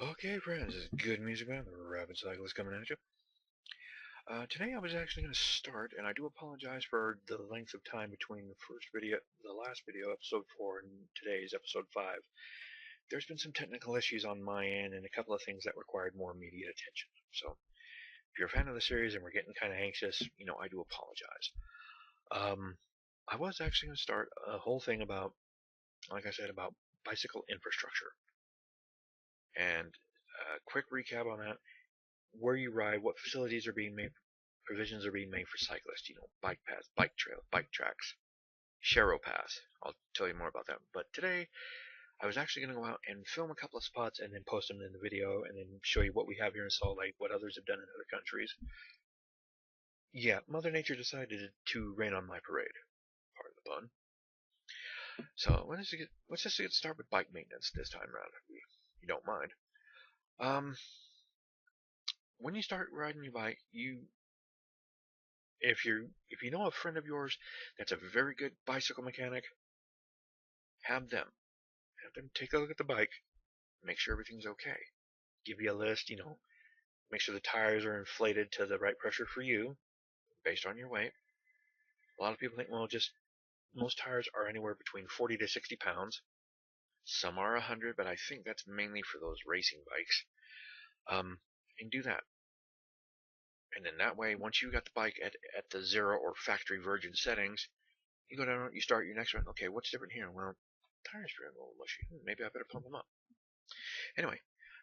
Okay, friends, this is Good Music Man, the Rapid Cyclist coming at you. Today I was actually going to start, and I do apologize for the length of time between the last video, episode 4, and today's episode 5. There's been some technical issues on my end and a couple of things that required more immediate attention. So, if you're a fan of the series and we're getting kind of anxious, I do apologize. I was actually going to start a whole thing about, like I said, about bicycle infrastructure. And a quick recap on that: where you ride, what facilities are being made, provisions are being made for cyclists. Bike paths, bike trails, bike tracks, Shero Pass. I'll tell you more about that. But today, I was actually going to go out and film a couple of spots and then post them in the video and then show you what we have here in Salt Lake, what others have done in other countries. Yeah, Mother Nature decided to rain on my parade. Pardon the pun. So let's just get started with bike maintenance this time around, if you don't mind. Um, when you start riding your bike, if you know a friend of yours that's a very good bicycle mechanic, have them take a look at the bike, make sure everything's okay. Give you a list, make sure the tires are inflated to the right pressure for you, based on your weight. A lot of people think, well, just most tires are anywhere between 40 to 60 pounds. Some are 100, but I think that's mainly for those racing bikes. And do that. And then that way, once you got the bike at the zero or factory virgin settings, you go down, you start your next run. Okay, what's different here? Well, tires are a little mushy. Maybe I better pump them up. Anyway,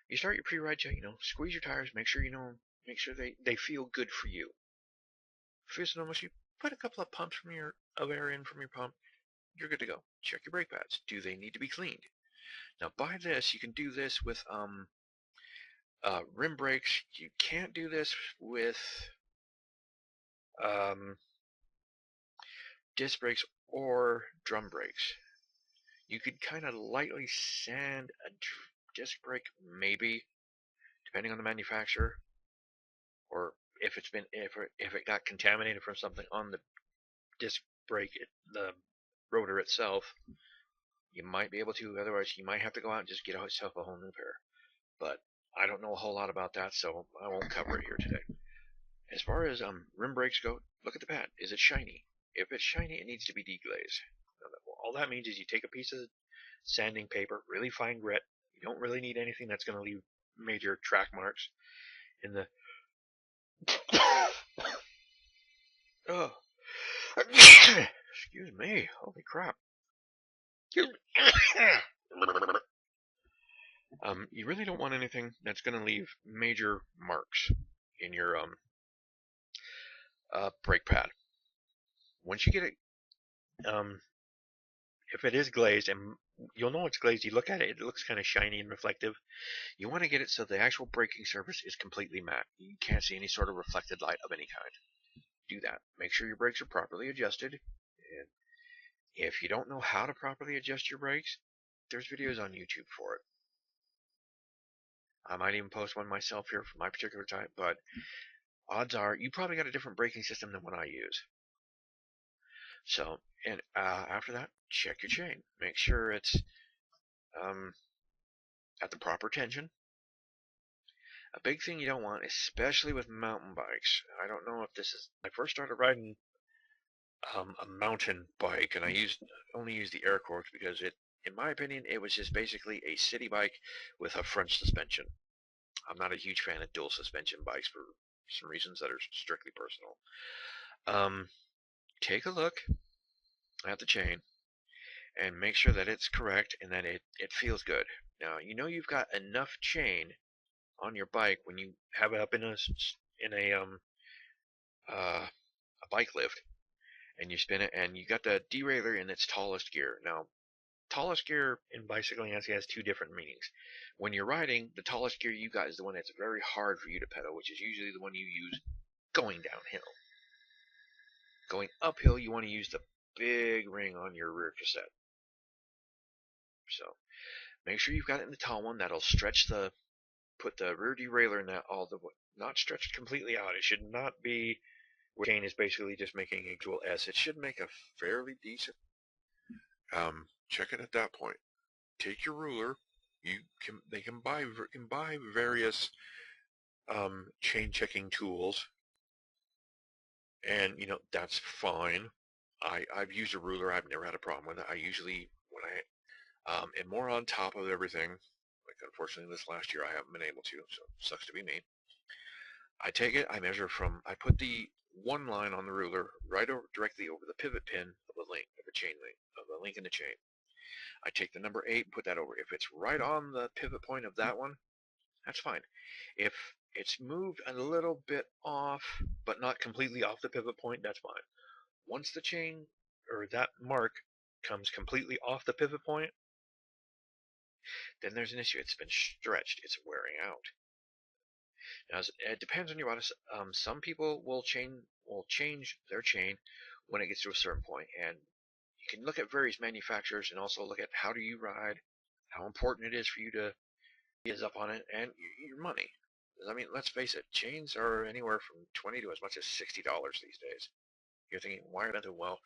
you start your pre-ride check. Squeeze your tires. Make sure they feel good for you. If it's no mushy, put a couple of pumps of air in from your pump. You're good to go. Check your brake pads. Do they need to be cleaned? Now, by this, you can do this with rim brakes. You can't do this with um, disc brakes or drum brakes. You could kind of lightly sand a disc brake, maybe, depending on the manufacturer, or if it got contaminated from something on the disc brake, the rotor itself. You might be able to. Otherwise, you might have to go out and just get yourself a whole new pair. But I don't know a whole lot about that, so I won't cover it here today. As far as rim brakes go, look at the pad. Is it shiny? If it's shiny, it needs to be deglazed. All that means is you take a piece of sanding paper, really fine grit. You don't really need anything that's going to leave major track marks in the. Oh, excuse me. Holy crap. You really don't want anything that's going to leave major marks in your brake pad. Once you get it, if it is glazed, and you'll know it's glazed, you look at it, it looks kind of shiny and reflective. You want to get it so the actual braking surface is completely matte. You can't see any sort of reflected light of any kind. Do that. Make sure your brakes are properly adjusted. And if you don't know how to properly adjust your brakes, there's videos on YouTube for it. I might even post one myself here for my particular type, but odds are you probably got a different braking system than what I use. So, and after that, check your chain. Make sure it's at the proper tension. A big thing you don't want, especially with mountain bikes. I don't know if this is. I first started riding a mountain bike, and I only used the Aircorks because in my opinion, it was just basically a city bike with a front suspension. I'm not a huge fan of dual suspension bikes for some reasons that are strictly personal. Take a look at the chain and make sure that it's correct and that it feels good. Now, you've got enough chain on your bike when you have it up in a bike lift and you spin it and you got the derailleur in its tallest gear. Now, tallest gear in bicycling actually has two different meanings. When you're riding, the tallest gear you got is the one that's very hard for you to pedal, which is usually the one you use going downhill. Going uphill, you want to use the big ring on your rear cassette. So make sure you've got it in the tall one. That'll put the rear derailleur in that all the way, not stretched completely out. It should not be where the chain is basically just making a dual S. It should make a fairly decent. Check it at that point. Take your ruler They can buy various chain checking tools, and that's fine. I've used a ruler. I've never had a problem with it. I usually, when I am more on top of everything, like unfortunately this last year I haven't been able to, so sucks to be me. I take it, I measure from, I put the one line on the ruler right over, directly over the pivot pin of the link, of the chain link, of the link in the chain. I take the number 8 and put that over. If it's right on the pivot point of that one, that's fine. If it's moved a little bit off, but not completely off the pivot point, that's fine. Once the chain, or that mark, comes completely off the pivot point, then there's an issue. It's been stretched. It's wearing out. Now, it depends on your body. Some people will change their chain when it gets to a certain point, and you can look at various manufacturers and also look at how do you ride, how important it is for you to ease up on it, and your money. I mean, let's face it, chains are anywhere from $20 to as much as $60 these days. You're thinking, why are they? Well,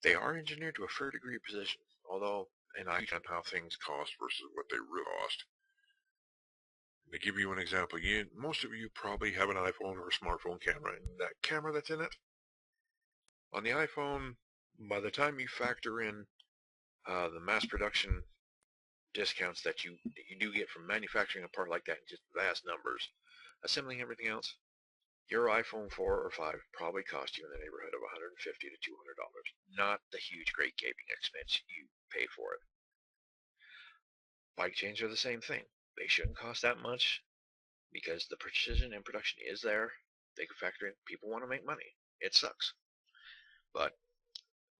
they are engineered to a fair degree of precision, although, and I on how things cost versus what they really cost. To give you an example, most of you probably have an iPhone or a smartphone camera, and that camera that's in it, on the iPhone, by the time you factor in the mass production discounts that you do get from manufacturing a part like that in just vast numbers, assembling everything else, your iPhone 4 or 5 probably cost you in the neighborhood of $150 to $200, not the huge great gaping expense you pay for it. Bike chains are the same thing. They shouldn't cost that much because the precision and production is there. They can factor in. People want to make money. It sucks. But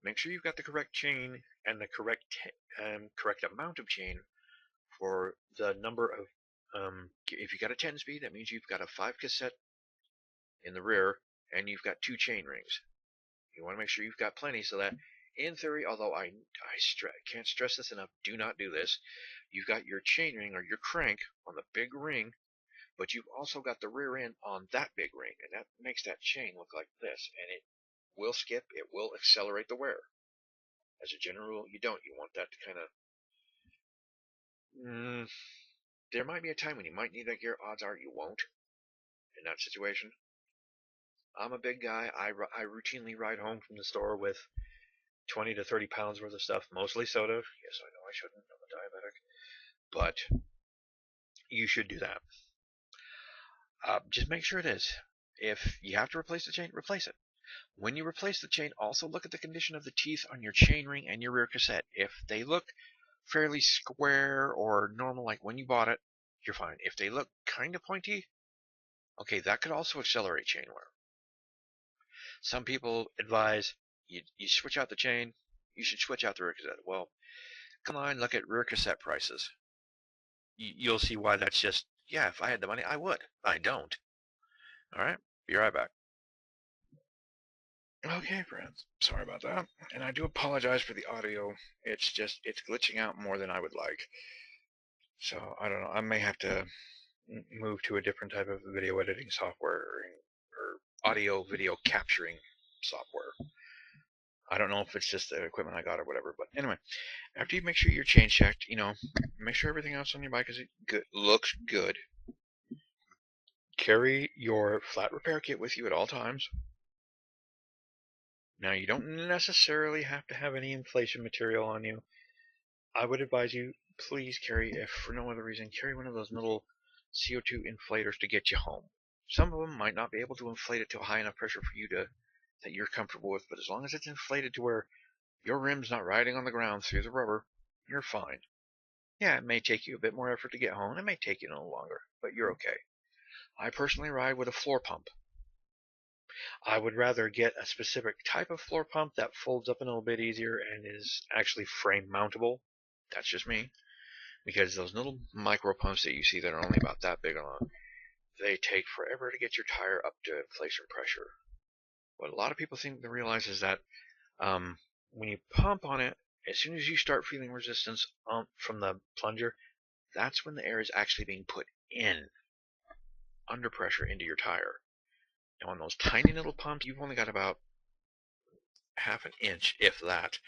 make sure you've got the correct chain and the correct amount of chain for the number of, if you got a 10-speed, that means you've got a 5 cassette in the rear and you've got 2 chain rings. You want to make sure you've got plenty so that, in theory, although I can't stress this enough, do not do this, you've got your chain ring or your crank on the big ring, but you've also got the rear end on that big ring, and that makes that chain look like this, and it will skip, it will accelerate the wear. As a general rule, you don't. You want that to kind of, there might be a time when you might need that gear. Odds are you won't in that situation. I'm a big guy. I routinely ride home from the store with 20 to 30 pounds worth of stuff, mostly soda. Yes, I know I shouldn't. I'm a diabetic. But you should do that. Just make sure it is. If you have to replace the chain, replace it. When you replace the chain, also look at the condition of the teeth on your chain ring and your rear cassette. If they look fairly square or normal like when you bought it, you're fine. If they look kind of pointy, okay, that could also accelerate chain wear. Some people advise you switch out the chain, you should switch out the rear cassette. Well, come on, look at rear cassette prices. You'll see why that's just, yeah, if I had the money, I would. I don't. All right, be right back. Okay, friends, sorry about that. And I do apologize for the audio. It's glitching out more than I would like. So, I don't know, I may have to move to a different type of video editing software or audio video capturing software. I don't know if it's just the equipment I got or whatever, but anyway, after you make sure your chain's checked, make sure everything else on your bike looks good. Carry your flat repair kit with you at all times. Now, you don't necessarily have to have any inflation material on you. I would advise you, please carry, if for no other reason, carry one of those little CO2 inflators to get you home. Some of them might not be able to inflate it to a high enough pressure for you that you're comfortable with, but as long as it's inflated to where your rim's not riding on the ground through the rubber, you're fine. Yeah, it may take you a bit more effort to get home. It may take you a little longer, but you're okay. I personally ride with a floor pump. I would rather get a specific type of floor pump that folds up a little bit easier and is actually frame mountable. That's just me. Because those little micro pumps that you see that are only about that big on, they take forever to get your tire up to inflation pressure. What a lot of people seem to realize is that when you pump on it, as soon as you start feeling resistance from the plunger, that's when the air is actually being put in under pressure into your tire. Now on those tiny little pumps, you've only got about half an inch, if that,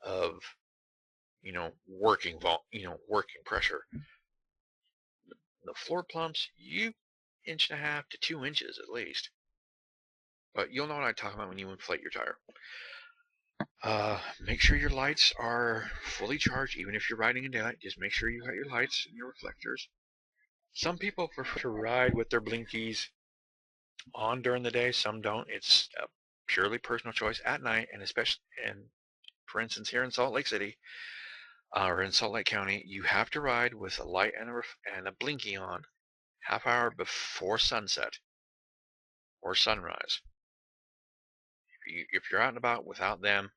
of working pressure. The floor plumps, you 1.5 to 2 inches at least. But you'll know what I'm talking about when you inflate your tire. Make sure your lights are fully charged, even if you're riding in daylight. Just make sure you got your lights and your reflectors. Some people prefer to ride with their blinkies on during the day. Some don't. It's a purely personal choice at night, and especially, and for instance, here in Salt Lake City or in Salt Lake County, you have to ride with a light and a blinky on half-hour before sunset or sunrise. If you're out and about without them,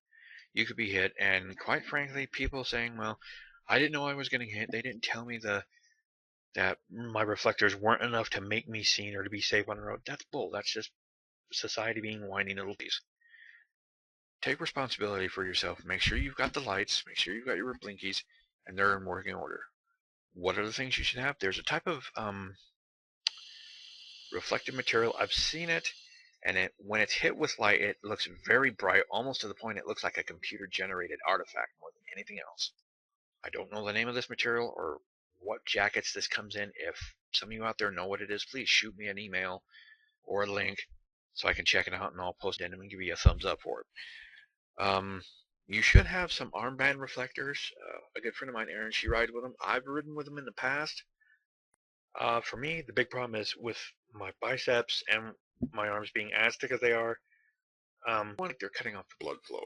you could be hit. And quite frankly, people saying, well, I didn't know I was getting hit. They didn't tell me that my reflectors weren't enough to make me seen or to be safe on the road. That's bull. That's just society being whiny little bees. Take responsibility for yourself. Make sure you've got the lights. Make sure you've got your blinkies, and they're in working order. What are the things you should have? There's a type of reflective material. I've seen it, and when it's hit with light, it looks very bright, almost to the point it looks like a computer-generated artifact more than anything else. I don't know the name of this material or what jackets this comes in. If some of you out there know what it is, please shoot me an email or a link so I can check it out, and I'll post it and give you a thumbs up for it. You should have some armband reflectors. A good friend of mine, Erin, she rides with them. I've ridden with them in the past. For me, the big problem is with my biceps and my arms being as thick as they are. They're cutting off the blood flow.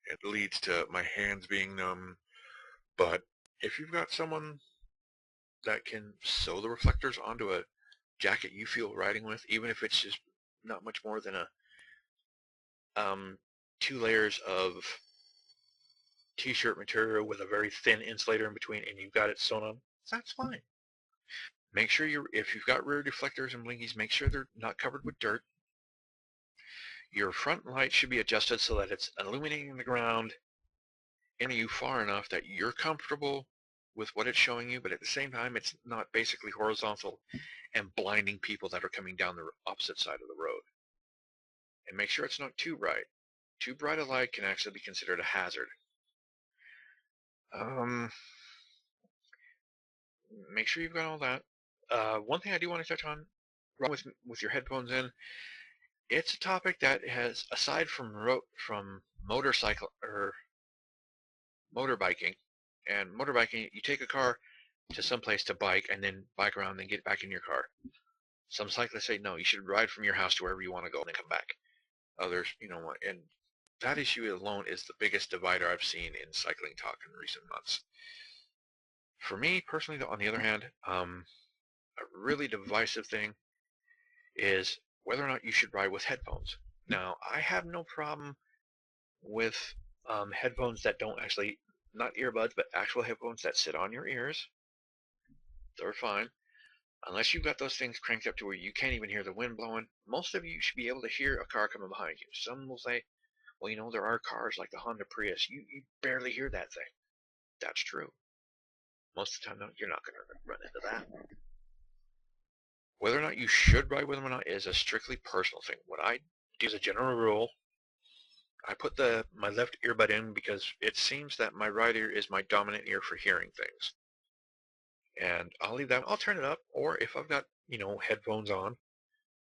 It leads to my hands being numb. But if you've got someone that can sew the reflectors onto a jacket you feel riding with, even if it's just not much more than a 2 layers of t-shirt material with a very thin insulator in between, and you've got it sewn on, that's fine. Make sure if you've got rear deflectors and blinkies, make sure they're not covered with dirt. Your front light should be adjusted so that it's illuminating the ground in you far enough that you're comfortable with what it's showing you, but at the same time, it's not basically horizontal and blinding people that are coming down the opposite side of the road. And make sure it's not too bright. Too bright a light can actually be considered a hazard. Make sure you've got all that. One thing I do want to touch on, with your headphones in, it's a topic that has, aside from motorcycle or motorbiking, and motorbiking, you take a car to some place to bike and then bike around and get back in your car. Some cyclists say, no, you should ride from your house to wherever you want to go and then come back. Others, and that issue alone is the biggest divider I've seen in cycling talk in recent months. For me personally, though, on the other hand, a really divisive thing is whether or not you should ride with headphones. Now, I have no problem with headphones that don't actually, not earbuds, but actual headphones that sit on your ears. They're fine. Unless you've got those things cranked up to where you can't even hear the wind blowing, most of you should be able to hear a car coming behind you. Some will say, well, there are cars like the Honda Prius. You barely hear that thing. That's true. Most of the time, no, you're not going to run into that. Whether or not you should ride with them or not is a strictly personal thing. What I do as a general rule, I put my left earbud in because it seems that my right ear is my dominant ear for hearing things. And I'll leave that. I'll turn it up, or if I've got, headphones on,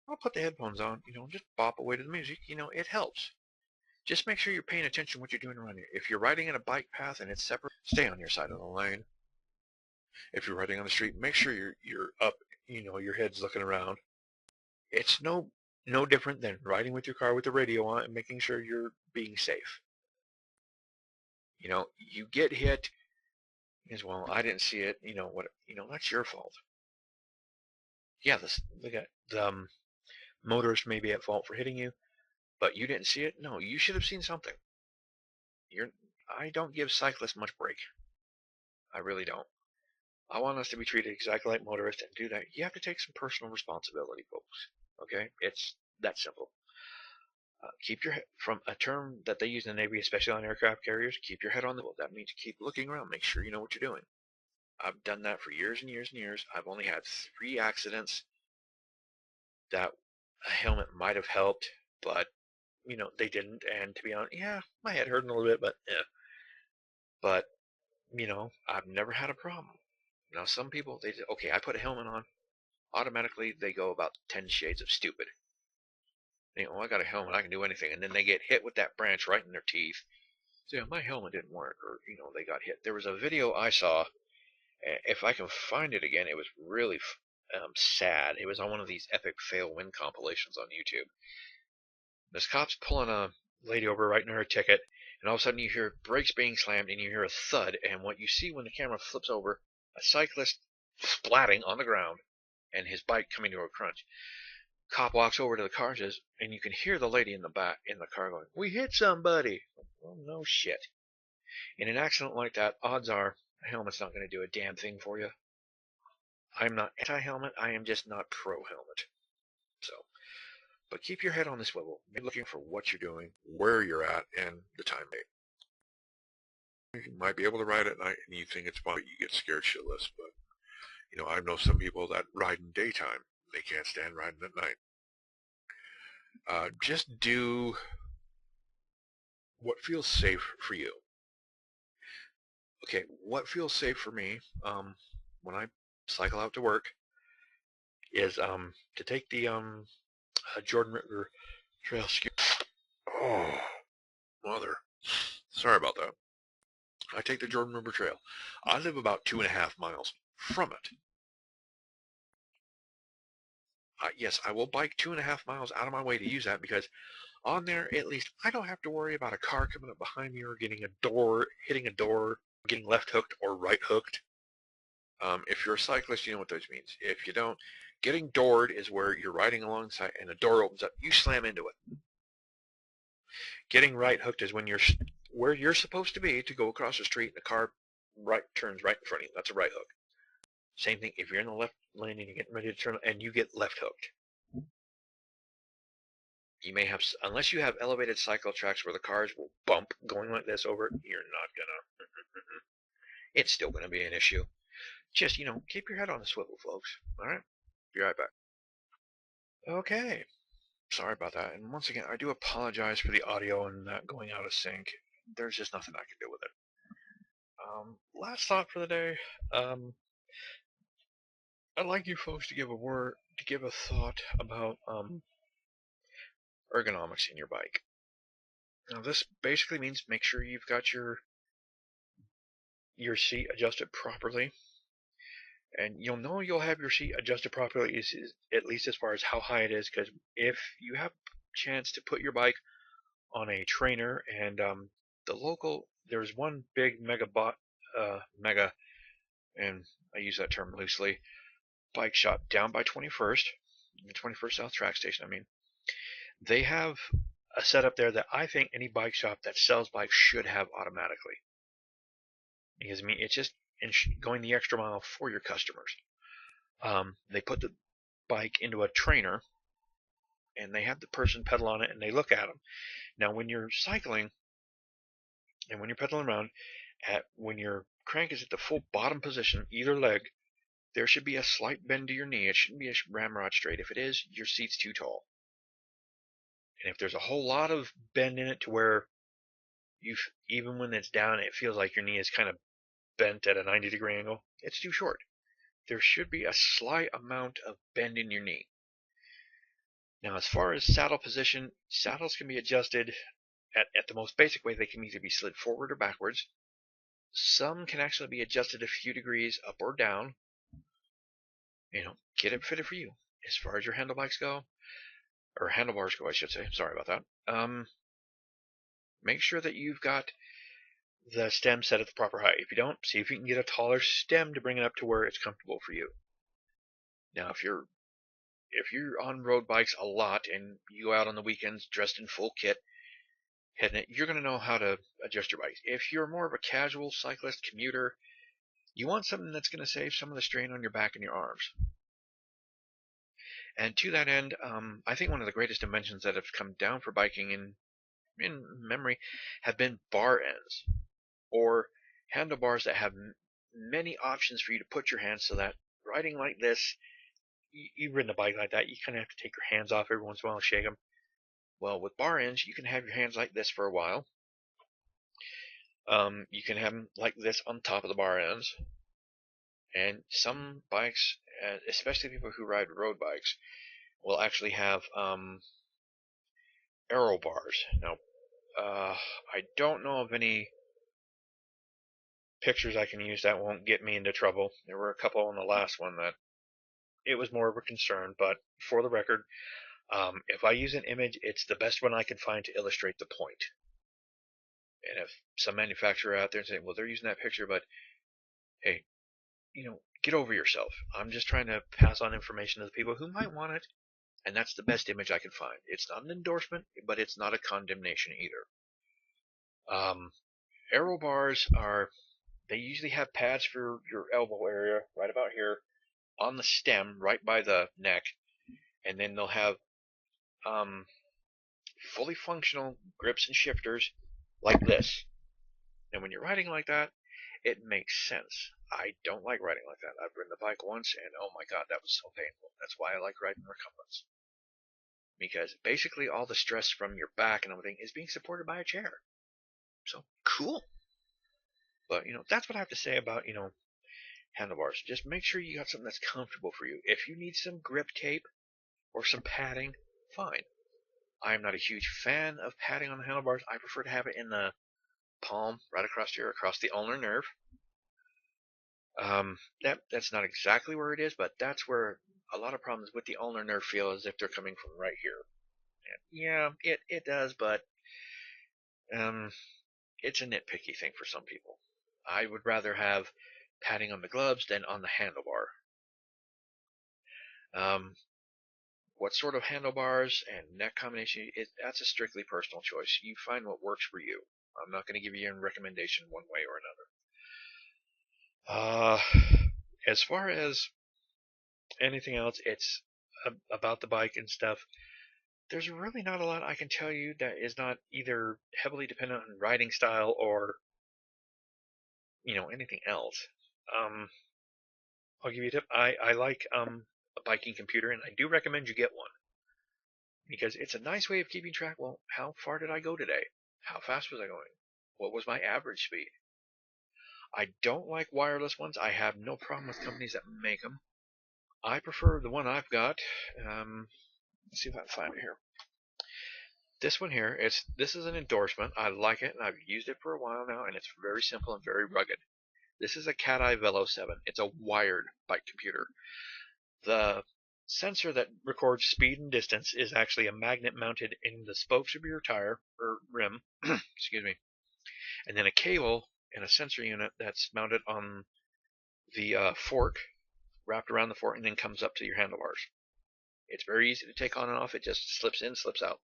I'll put the headphones on, just bop away to the music. It helps. Just make sure you're paying attention to what you're doing around here. If you're riding in a bike path and it's separate, stay on your side of the lane. If you're riding on the street, make sure you're up, your head's looking around. It's no different than riding with your car with the radio on and making sure you're being safe. You get hit as well. I didn't see it. That's your fault. Yeah, the motorist may be at fault for hitting you, but you didn't see it. No, you should have seen something. I don't give cyclists much break. I really don't. I want us to be treated exactly like motorists, and do that. You have to take some personal responsibility, folks. Okay? It's that simple. Keep your head, from a term that they use in the Navy, especially on aircraft carriers, keep your head on the wheel. That means keep looking around. Make sure you know what you're doing. I've done that for years and years and years. I've only had 3 accidents that a helmet might have helped, but, they didn't. And to be honest, yeah, my head hurt a little bit, but yeah. But, I've never had a problem. Now, some people, okay, I put a helmet on, automatically they go about 10 shades of stupid. I got a helmet, I can do anything. And then they get hit with that branch right in their teeth. So, yeah, my helmet didn't work, or, they got hit. There was a video I saw, if I can find it again, it was really sad. It was on one of these epic fail win compilations on YouTube. This cop's pulling a lady over, writing her a ticket, and all of a sudden you hear brakes being slammed and you hear a thud, and what you see when the camera flips over, a cyclist splatting on the ground and his bike coming to a crunch. Cop walks over to the car and you can hear the lady in the back in the car going, "We hit somebody." Well, no shit. In an accident like that, odds are a helmet's not going to do a damn thing for you. I'm not anti-helmet, I am just not pro-helmet. So, but keep your head on the swivel. Be looking for what you're doing, where you're at, and the time date. You might be able to ride at night and you think it's fun, but you get scared shitless. But, I know some people that ride in daytime. They can't stand riding at night. Just do what feels safe for you. Okay, what feels safe for me when I cycle out to work is to take the Jordan River Trail. Oh, mother. Sorry about that. I take the Jordan River Trail. I live about 2.5 miles from it. Yes, I will bike 2.5 miles out of my way to use that because on there, at least, I don't have to worry about a car coming up behind me or getting a door, hitting a door, getting left hooked or right hooked. If you're a cyclist, you know what those means. If you don't, getting doored is where you're riding alongside and the door opens up, you slam into it. Getting right hooked is when you're where you're supposed to be to go across the street and the car turns right in front of you. That's a right hook. Same thing if you're in the left lane and you're getting ready to turn and you get left hooked. You may have, unless you have elevated cycle tracks where the cars will bump going like this over it, you're not gonna. It's still gonna be an issue. Just, keep your head on the swivel, folks. All right? Be right back. Okay. Sorry about that. And once again, I do apologize for the audio and that going out of sync. There's just nothing I can do with it. Last thought for the day. I'd like you folks to give a thought about ergonomics in your bike. Now, this basically means make sure you've got your seat adjusted properly. And you'll know you'll have your seat adjusted properly, at least as far as how high it is, because if you have a chance to put your bike on a trainer, and there's one big mega, and I use that term loosely, bike shop down by 21st, the 21st South Track Station, I mean. They have a setup there that I think any bike shop that sells bikes should have automatically. Because, it's just going the extra mile for your customers. They put the bike into a trainer, and they have the person pedal on it, and they look at them. Now, when you're cycling, and when you're pedaling around, when your crank is at the full bottom position, either leg, there should be a slight bend to your knee. It shouldn't be a ramrod straight. If it is, your seat's too tall. And if there's a whole lot of bend in it to where even when it's down, it feels like your knee is kind of bent at a 90-degree angle, it's too short. There should be a slight amount of bend in your knee. Now, as far as saddle position, saddles can be adjusted at the most basic way. They can either be slid forward or backwards. Some can actually be adjusted a few degrees up or down. Get it fitted for you. As far as your handlebars go, I should say. Sorry about that. Make sure that you've got the stem set at the proper height. If you don't, see if you can get a taller stem to bring it up to where it's comfortable for you. Now, if you're on road bikes a lot and you go out on the weekends dressed in full kit, you're going to know how to adjust your bikes. If you're more of a casual cyclist, commuter, you want something that's going to save some of the strain on your back and your arms. And to that end, I think one of the greatest inventions that have come down for biking in memory have been bar ends, or handlebars that have many options for you to put your hands, so that riding like this, you've ridden a bike like that, you kind of have to take your hands off every once in a while and shake them. Well, with bar ends, you can have your hands like this for a while. You can have them like this on top of the bar ends. And some bikes, especially people who ride road bikes, will actually have aero bars. Now, I don't know of any pictures I can use that won't get me into trouble. There were a couple on the last one that it was more of a concern, but for the record, if I use an image, it's the best one I can find to illustrate the point. And if some manufacturer out there saying, well, they're using that picture, but hey, get over yourself. I'm just trying to pass on information to the people who might want it, and that's the best image I can find. It's not an endorsement, but it's not a condemnation either. Aero bars they usually have pads for your elbow area, right about here, on the stem, right by the neck, and then they'll have fully functional grips and shifters like this. And when you're riding like that, it makes sense. I don't like riding like that. I've ridden the bike once, and oh my god, that was so painful. That's why I like riding recumbents. Because basically all the stress from your back and everything is being supported by a chair. So, cool. But, that's what I have to say about, handlebars. Just make sure you got something that's comfortable for you. If you need some grip tape or some padding, fine. I am not a huge fan of padding on the handlebars. I prefer to have it in the palm, right across here, across the ulnar nerve. That's not exactly where it is, but that's where a lot of problems with the ulnar nerve feel as if they're coming from right here. And yeah, it does, but it's a nitpicky thing for some people. I would rather have padding on the gloves than on the handlebar. What sort of handlebars and neck combination, that's a strictly personal choice. You find what works for you. I'm not going to give you a recommendation one way or another. As far as anything else, it's about the bike and stuff. There's really not a lot I can tell you that is not either heavily dependent on riding style or anything else. I'll give you a tip. I like a biking computer, and I do recommend you get one because it's a nice way of keeping track. Well, how far did I go today? How fast was I going? What was my average speed? I don't like wireless ones. I have no problem with companies that make them. I prefer the one I've got. Let's see if I can find it here. This one here, this is an endorsement. I like it, and I've used it for a while now, and it's very simple and very rugged. This is a Cat Eye Velo 7. It's a wired bike computer. The sensor that records speed and distance is actually a magnet mounted in the spokes of your tire or rim, excuse me, and then a cable and a sensor unit that's mounted on the fork, wrapped around the fork, and then comes up to your handlebars. It's very easy to take on and off. It just slips in, slips out.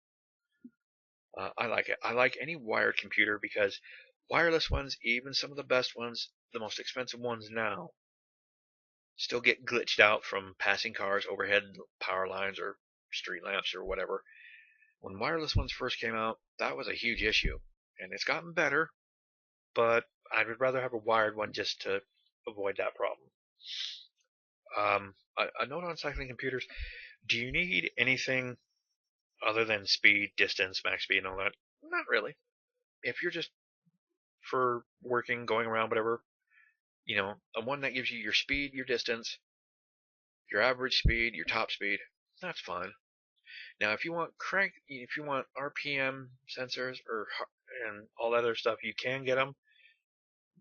I like it. I like any wired computer because wireless ones, even some of the best ones, the most expensive ones now, still get glitched out from passing cars, overhead power lines, or street lamps, or whatever. When wireless ones first came out, that was a huge issue. And it's gotten better, but I would rather have a wired one just to avoid that problem. A note on cycling computers, do you need anything other than speed, distance, max speed, and all that? Not really. If you're just for working, going around, whatever, a one that gives you your speed, your distance, your average speed, your top speed, that's fine. Now, if you want RPM sensors and all that other stuff, you can get them.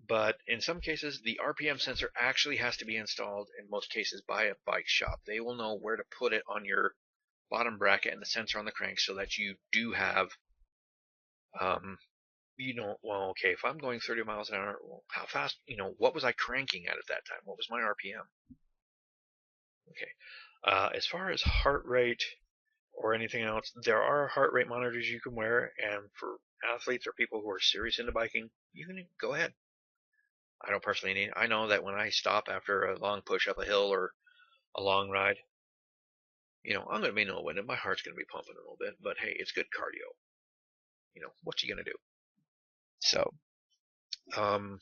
But in some cases, the RPM sensor actually has to be installed in most cases by a bike shop. They will know where to put it on your bottom bracket and the sensor on the crank so that you do have, well, okay, if I'm going 30 miles an hour, well, how fast, what was I cranking at that time? What was my RPM? Okay. As far as heart rate or anything else, there are heart rate monitors you can wear, and for athletes or people who are serious into biking, you can go ahead. I don't personally need. I know that when I stop after a long push up a hill or a long ride, I'm going to be a little winded. My heart's going to be pumping a little bit, but hey, it's good cardio. What's you going to do? So, other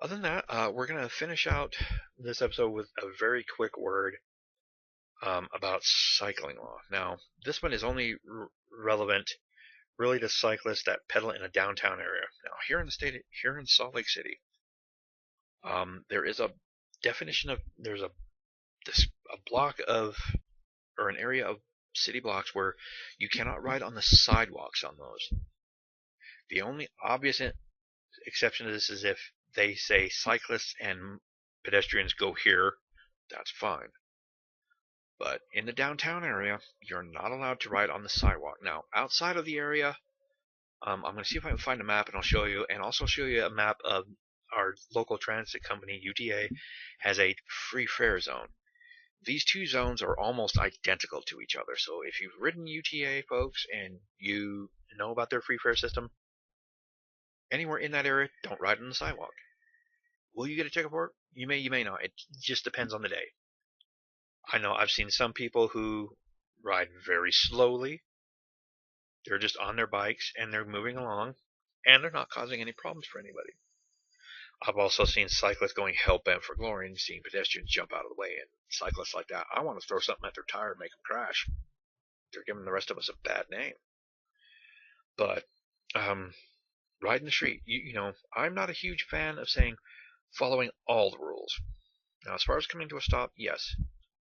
than that, we're going to finish out this episode with a very quick word about cycling law. Now, this one is only relevant really to cyclists that pedal in a downtown area. Now, here in Salt Lake City, There is a definition of there's a block of or an area of city blocks where you cannot ride on the sidewalks on those. The only obvious exception to this is if they say cyclists and pedestrians go here, that's fine. But in the downtown area, you're not allowed to ride on the sidewalk. Now, outside of the area, I'm going to see if I can find a map and I'll show you, and also show you a map of our local transit company, UTA, has a free fare zone. These two zones are almost identical to each other. So if you've ridden UTA, folks, and you know about their free fare system, anywhere in that area, don't ride on the sidewalk. Will you get a ticket for it? You may not. It just depends on the day. I know I've seen some people who ride very slowly. They're just on their bikes and they're moving along and they're not causing any problems for anybody. I've also seen cyclists going hell bent for glory and seeing pedestrians jump out of the way, and cyclists like that, I want to throw something at their tire and make them crash. They're giving the rest of us a bad name. But riding the street, you know, I'm not a huge fan of saying following all the rules. Now, as far as coming to a stop, yes.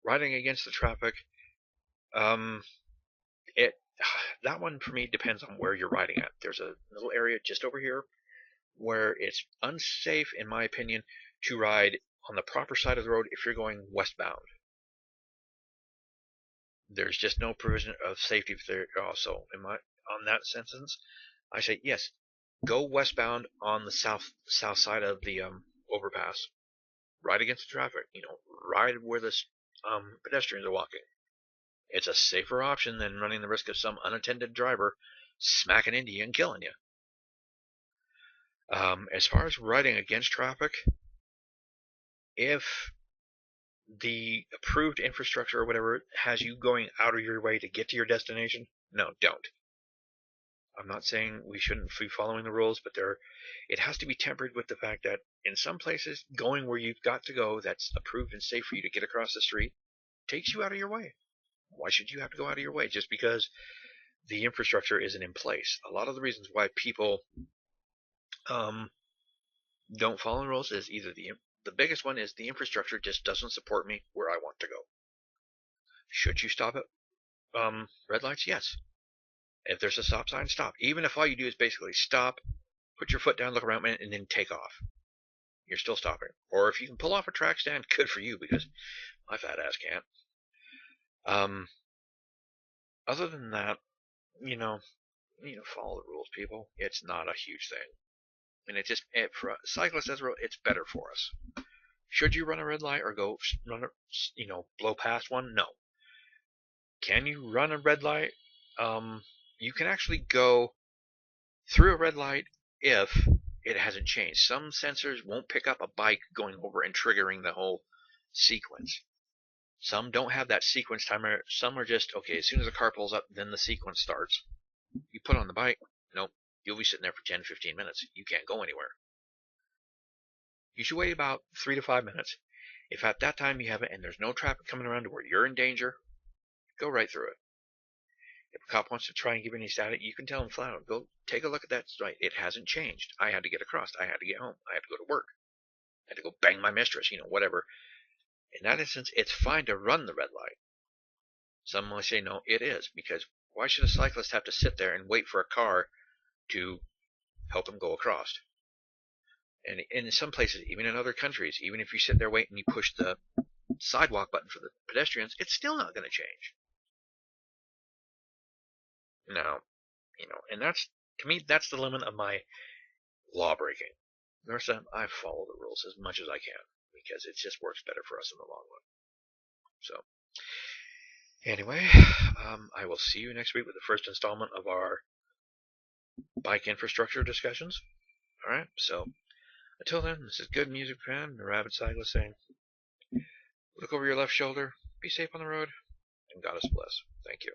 Riding against the traffic, that one for me depends on where you're riding at. There's a little area just over here where it's unsafe, in my opinion, to ride on the proper side of the road if you're going westbound. There's just no provision of safety there. Also, on that sentence, I say yes, go westbound on the south side of the overpass. Ride against the traffic. You know, ride where the pedestrians are walking. It's a safer option than running the risk of some unattended driver smacking into you and killing you. As far as riding against traffic, if the approved infrastructure or whatever has you going out of your way to get to your destination, no, don't. I'm not saying we shouldn't be following the rules, but it has to be tempered with the fact that in some places, going where you've got to go that's approved and safe for you to get across the street takes you out of your way. Why should you have to go out of your way just because the infrastructure isn't in place? A lot of the reasons why people don't follow the rules is either the biggest one is the infrastructure just doesn't support me where I want to go. Should you stop at red lights? Yes. If there's a stop sign, stop. Even if all you do is basically stop, put your foot down, look around, and then take off. You're still stopping. Or if you can pull off a track stand, good for you, because my fat ass can't. Other than that, you know, follow the rules, people. It's not a huge thing. And for cyclists as well, it's better for us. Should you run a red light or blow past one? No. Can you run a red light? You can actually go through a red light if it hasn't changed. Some sensors won't pick up a bike going over and triggering the whole sequence. Some don't have that sequence timer. Some are just, okay, as soon as the car pulls up, then the sequence starts. You put on the bike, nope, you'll be sitting there for 10-15 minutes. You can't go anywhere. You should wait about 3 to 5 minutes. If at that time you have it and there's no traffic coming around to where you're in danger, go right through it. If a cop wants to try and give any static, you can tell him flat out, go take a look at that light. It hasn't changed. I had to get across. I had to get home. I had to go to work. I had to go bang my mistress, whatever. In that instance, it's fine to run the red light. Some might say no, it is, because why should a cyclist have to sit there and wait for a car to help him go across? And in some places, even in other countries, even if you sit there waiting and you push the sidewalk button for the pedestrians, it's still not going to change. Now, and to me, that's the limit of my law breaking. The rest of the time, I follow the rules as much as I can because it just works better for us in the long run. So, anyway, I will see you next week with the first installment of our bike infrastructure discussions. All right, so until then, this is Good Music Fan, the Rabid Cyclist saying, look over your left shoulder, be safe on the road, and God us bless. Thank you.